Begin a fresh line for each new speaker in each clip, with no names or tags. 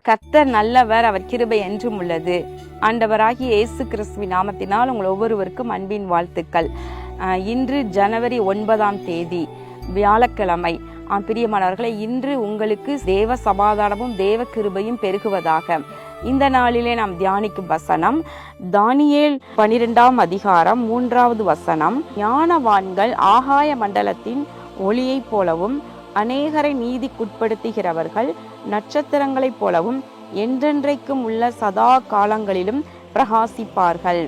கர்த்தர் நல்லவர், அவர் கிருபை என்றும் உள்ளது. ஆண்டவராகிய இயேசு கிறிஸ்துவின் நாமத்தினால் உங்கள் ஒவ்வொருவருக்கும் அன்பின் வாழ்த்துக்கள். இன்று ஜனவரி 9 வியாழக்கிழமை. பிரியமானவர்களை, இன்று உங்களுக்கு தேவ சமாதானமும் தேவ கிருபையும் பெருகுவதாக. இந்த நாளிலே நாம் தியானிக்கும் வசனம் தானியேல் 12 வசனம். ஞானவான்கள் ஆகாய மண்டலத்தின் ஒளியைப் போலவும் அநேகரை நீதிக்குட்படுத்துகிறவர்கள் நட்சத்திரங்களைப் போலவும் என்றென்றைக்கும் உள்ள சதா காலங்களிலும் பிரகாசிப்பார்கள்.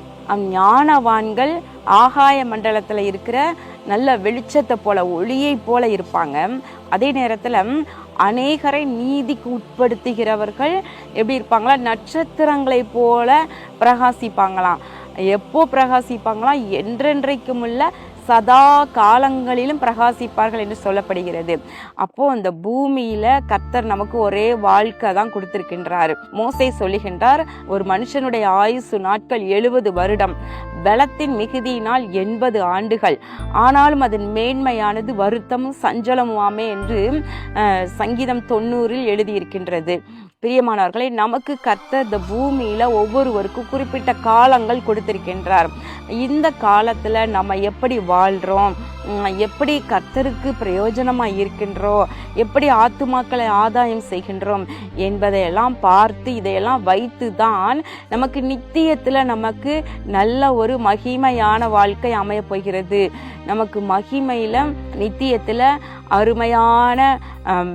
ஞானவான்கள் ஆகாய மண்டலத்துல இருக்கிற நல்ல வெளிச்சத்தை போல, ஒளியை போல இருப்பாங்க. அதே நேரத்துல அநேகரை நீதிக்கு உட்படுத்துகிறவர்கள் எப்படி இருப்பாங்களா? நட்சத்திரங்களை போல பிரகாசிப்பாங்களாம். எப்போ பிரகாசிப்பாங்களாம்? என்றென்றைக்கும் உள்ள சதா காலங்களிலும் பிரகாசிப்பார்கள் என்று சொல்லப்படுகிறது. அப்போ அந்த பூமியில கர்த்தர் நமக்கு ஒரே வாழ்க்கை தான் கொடுத்திருக்கின்றார். மோசே சொல்லுகின்றார், ஒரு மனுஷனுடைய ஆயுசு நாட்கள் 70 வருடம், பலத்தின் மிகுதியினால் 80 ஆண்டுகள், ஆனாலும் அதன் மேன்மையானது வருத்தமும் சஞ்சலமுமாமே என்று சங்கீதம் 90 எழுதியிருக்கின்றது. பிரியமானவர்களை, நமக்கு கர்த்தர் இந்த பூமியில ஒவ்வொருவருக்கும் குறிப்பிட்ட காலங்கள் கொடுத்திருக்கின்றார். இந்த காலத்துல நம்ம எப்படி வாழ்றோம், எப்படி கர்த்தருக்கு பிரயோஜனமா இருக்கின்றோம், எப்படி ஆத்துமாக்களை ஆதாயம் செய்கின்றோம் என்பதையெல்லாம் பார்த்து இதையெல்லாம் வைத்து தான் நமக்கு நித்தியத்துல நமக்கு நல்ல ஒரு மகிமையான வாழ்க்கை அமைய போகிறது. நமக்கு மகிமையில நித்தியத்துல அருமையான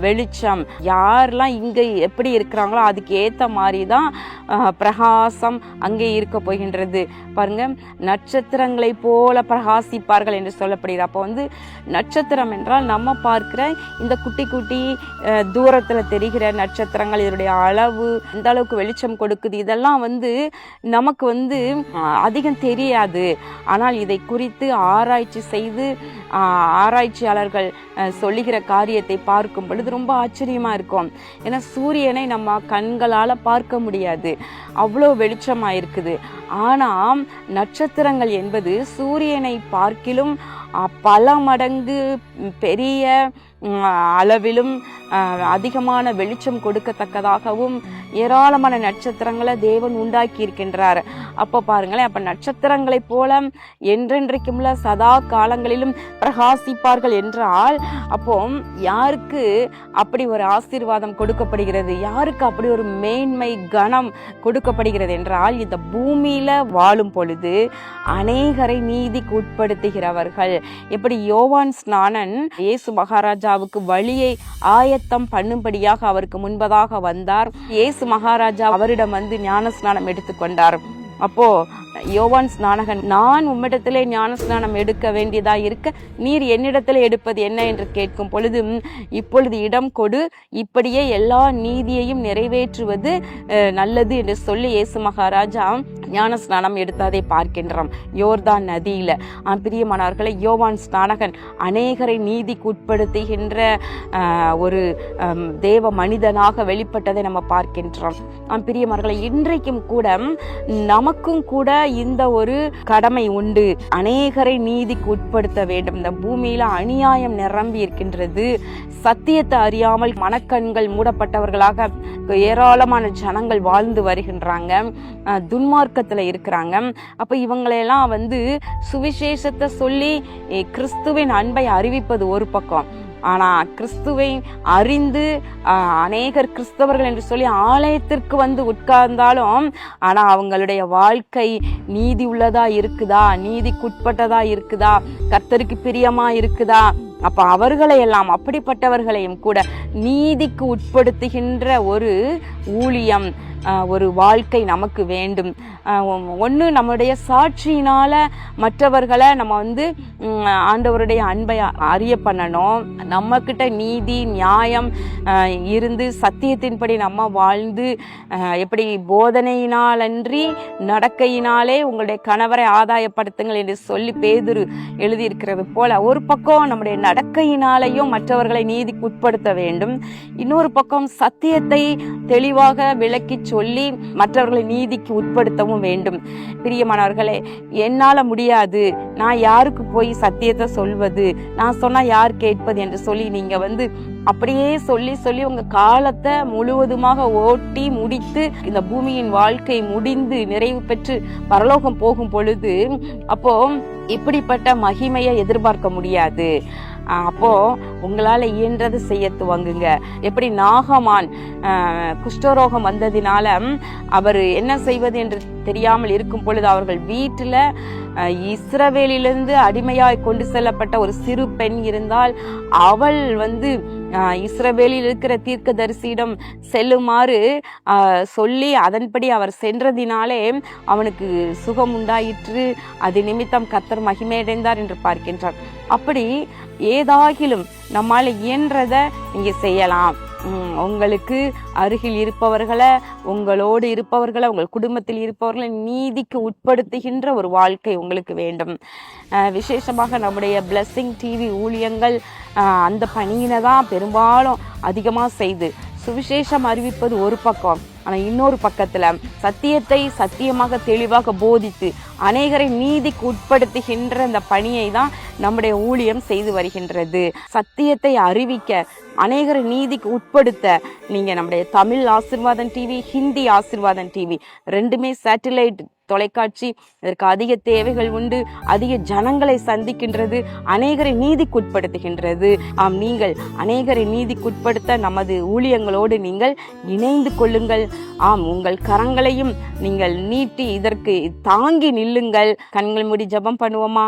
வெளிச்சம், யாரெல்லாம் இங்க எப்படி இருக்கிறாங்களோ அதுக்கு ஏத்த மாதிரி தான் பிரகாசம் அங்கே இருக்க போகின்றது. பாருங்க, நட்சத்திரங்களை போல பிரகாசிப்பார்கள் என்று சொல்லப்படுகிறது. அப்போ நட்சத்திரம் என்றால் நம்ம பார்க்கிற இந்த குட்டி குட்டி தூரத்துல தெரிகிற நட்சத்திரங்கள், இதனுடைய அளவு இந்த அளவுக்கு வெளிச்சம் கொடுக்குது, இதெல்லாம் நமக்கு அதிகம் தெரியாது. ஆனால் இதை குறித்து ஆராய்ச்சி செய்து ஆராய்ச்சியாளர்கள் சொல்லுகிற காரியத்தை பார்க்கும் பொழுது ரொம்ப ஆச்சரியமா இருக்கும். ஏன்னா சூரியனை நம்ம கண்களால பார்க்க முடியாது, அவ்வளோ வெளிச்சமா இருக்குது. ஆனா நட்சத்திரங்கள் என்பது சூரியனை பார்க்கிலும் பல மடங்கு பெரிய அளவிலும் அதிகமான வெளிச்சம் கொடுக்கத்தக்கதாகவும் ஏராளமான நட்சத்திரங்களை தேவன் உண்டாக்கி இருக்கின்றார். அப்போ பாருங்களேன், அப்ப நட்சத்திரங்களை போல என்றென்றைக்கும் சதா காலங்களிலும் பிரகாசிப்பார்கள் என்றால், அப்போ யாருக்கு அப்படி ஒரு ஆசீர்வாதம் கொடுக்கப்படுகிறது, யாருக்கு அப்படி ஒரு மேன்மை கனம் கொடுக்கப்படுகிறது என்றால், இந்த பூமியில வாழும் பொழுது அநேகரை நீதிக்கு உட்படுத்துகிறவர்கள். எப்படி யோவான் ஸ்நானன் இயேசு மகாராஜாவுக்கு வழியை ஆயத்தம் பண்ணும்படியாக அவருக்கு முன்பதாக வந்தார். இயேசு மகாராஜா அவரிடம் ஞான ஸ்நானம் எடுத்துக்கொண்டார். அப்போ யோவான் ஸ்நானகன், நான் உம்மிடத்திலே ஞான ஸ்நானம் எடுக்க வேண்டியதா இருக்க நீர் என்னிடத்திலே எடுப்பது என்ன என்று கேட்கும் பொழுது, இப்பொழுது இடம் கொடு, இப்படியே எல்லா நீதியையும் நிறைவேற்றுவது நல்லது என்று சொல்லி இயேசு மகாராஜா ஞான ஸ்நானம் எடுத்ததை பார்க்கின்றோம் யோர்தான் நதியில. பிரியமானவர்களை, யோவான் ஸ்நானகன் அநேகரை நீதிக்கு உட்படுத்துகின்ற ஒரு தேவ மனிதனாக வெளிப்பட்டதை நம்ம பார்க்கின்றோம். பிரியமானவர்களை, இன்றைக்கும் கூட நமக்கும் கூட இந்த ஒரு கடமை உண்டு. அநேகரை நீதிக்கு உட்படுத்த வேண்டும். இந்த பூமியில அநியாயம் நிரம்பி இருக்கின்றது. சத்தியத்தை அறியாமல் மனக்கண்கள் மூடப்பட்டவர்களாக ஏராளமான ஜனங்கள் வாழ்ந்து வருகின்றாங்க, துன்மார்க்கத்துல இருக்கிறாங்க. அப்ப இவங்களையெல்லாம் சுவிசேஷத்தை சொல்லி கிறிஸ்துவின் அன்பை அறிவிப்பது ஒரு பக்கம், ஆனா கிறிஸ்துவை அறிந்து அநேகர் கிறிஸ்தவர்கள் என்று சொல்லி ஆலயத்திற்கு உட்கார்ந்தாலும், ஆனா அவங்களுடைய வாழ்க்கை நீதி உள்ளதா இருக்குதா, நீதிக்குட்பட்டதா இருக்குதா, கர்த்தருக்கு பிரியமா இருக்குதா? அப்ப அவர்களை எல்லாம், அப்படிப்பட்டவர்களையும் கூட நீதிக்கு உட்படுத்துகின்ற ஒரு ஊழியம், ஒரு வாழ்க்கை நமக்கு வேண்டும். ஒன்று, நம்முடைய சாட்சியினால மற்றவர்களை நம்ம ஆண்டவருடைய அன்பை அறிய பண்ணணும். நம்ம கிட்ட நீதி நியாயம் இருந்து சத்தியத்தின்படி நம்ம வாழ்ந்து, எப்படி போதனையினால் அன்றி நடக்கையினாலே உங்களுடைய கணவரை ஆதாயப்படுத்துங்கள் என்று சொல்லி பேதுரு எழுதியிருக்கிறது போல, ஒரு பக்கம் நம்முடைய நடக்கையினாலேயும் மற்றவர்களை நீதிக்கு உட்படுத்த வேண்டும், இன்னொரு பக்கம் சத்தியத்தை தெளிவாக விளக்கி சொல்லி மற்றவர்களை நீதிக்கு உட்படுத்தவும் வேண்டும். பிரியமானவர்களே, என்னால முடியாது, நான் யாருக்கு போய் சத்தியத்தை சொல்வது, நான் சொன்னா யார் கேட்பது என்று சொல்லி நீங்க அப்படியே சொல்லி சொல்லி உங்க காலத்தை முழுவதுமாக ஓட்டி முடித்து இந்த பூமியின் வாழ்க்கை முடிந்து நிறைவு பெற்று பரலோகம் போகும் பொழுது அப்போ இப்படிப்பட்ட மகிமையை எதிர்பார்க்க முடியாது. அப்போ உங்களால இயன்றது செய்ய துவங்குங்க. எப்படி நாகமான் குஷ்டரோகம் வந்ததினால அவர் என்ன செய்வது என்று தெரியாமல் இருக்கும் பொழுது அவர்கள் வீட்டுல இஸ்ரவேலிலிருந்து அடிமையாய் கொண்டு செல்லப்பட்ட ஒரு சிறு பெண் இருந்தால் அவள் இஸ்ரவேலில் இருக்கிற தீர்க்கதரிசியிடம் செல்லுமாறு சொல்லி அதன்படி அவர் சென்றதினாலே அவனுக்கு சுகம் உண்டாயிற்று. அது நிமித்தம் கர்த்தர் மகிமையடைந்தார் என்று பார்க்கின்றார். அப்படி ஏதாகிலும் நம்மால் இயன்றதை நீங்க செய்யலாம். உங்களுக்கு அருகில் இருப்பவர்களை, உங்களோடு இருப்பவர்களை, உங்கள் குடும்பத்தில் இருப்பவர்களை நீதிக்கு உட்படுத்துகின்ற ஒரு வாழ்க்கை உங்களுக்கு வேண்டும். விசேஷமாக நம்முடைய பிளெஸிங் டிவி ஊழியங்கள் அந்த பணியினை தான் பெரும்பாலும் அதிகமாக செய்து சுவிசேஷம் அறிவிப்பது ஒரு பக்கம், ஆனால் இன்னொரு பக்கத்துல சத்தியத்தை சத்தியமாக தெளிவாக போதித்து அநேகரை நீதிக்கு உட்படுத்துகின்ற அந்த பணியை தான் நம்முடைய ஊழியம் செய்து வருகின்றது. சத்தியத்தை அறிவிக்க, அநேகரை நீதிக்கு உட்படுத்த நீங்க நம்முடைய தமிழ் ஆசீர்வாதம் டிவி, ஹிந்தி ஆசீர்வாதம் டிவி ரெண்டுமே சேட்டலைட் தொலைக்காட்சி. இதற்கு அதிக தேவைகள் உண்டு, அதிக ஜனங்களை சந்திக்கின்றது, அநேகரை நீதிக்குட்படுத்துகின்றது. நீங்கள் அநேகரை நீதிக்குட்படுத்த நமது ஊழியங்களோடு நீங்கள் இணைந்து கொள்ளுங்கள். உங்கள் கரங்களையும் நீங்கள் நீட்டி இதற்கு தாங்கி நில்லுங்கள். கண்கள் மூடி ஜெபம் பண்ணுவோமா?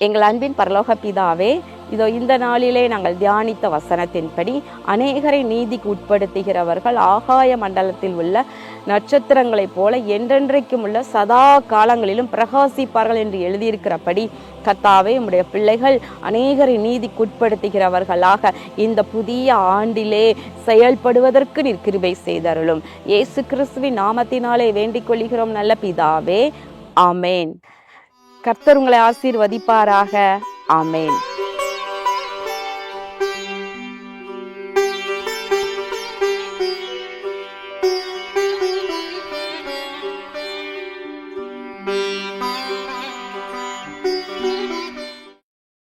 எங்கள் அன்பின் பரலோக பிதாவே, இதோ இந்த நாளிலே நாங்கள் தியானித்த வசனத்தின்படி அநேகரை நீதிக்கு உட்படுத்துகிறவர்கள் ஆகாய மண்டலத்தில் உள்ள நட்சத்திரங்களைப் போல என்றென்றைக்கும் உள்ள சதா காலங்களிலும் பிரகாசிப்பார்கள் என்று எழுதியிருக்கிறபடி கர்த்தாவே, உம்முடைய பிள்ளைகள் அநேகரை நீதிக்கு உட்படுத்துகிறவர்களாக இந்த புதிய ஆண்டிலே செயல்படுவதற்கு நீர் கிருபை செய்தருளும். இயேசு கிறிஸ்துவின் நாமத்தினாலே வேண்டிக் கொள்கிறோம் நல்ல பிதாவே, ஆமேன். கர்த்தர் உங்களை ஆசீர்வதிப்பாராக. ஆமேன்.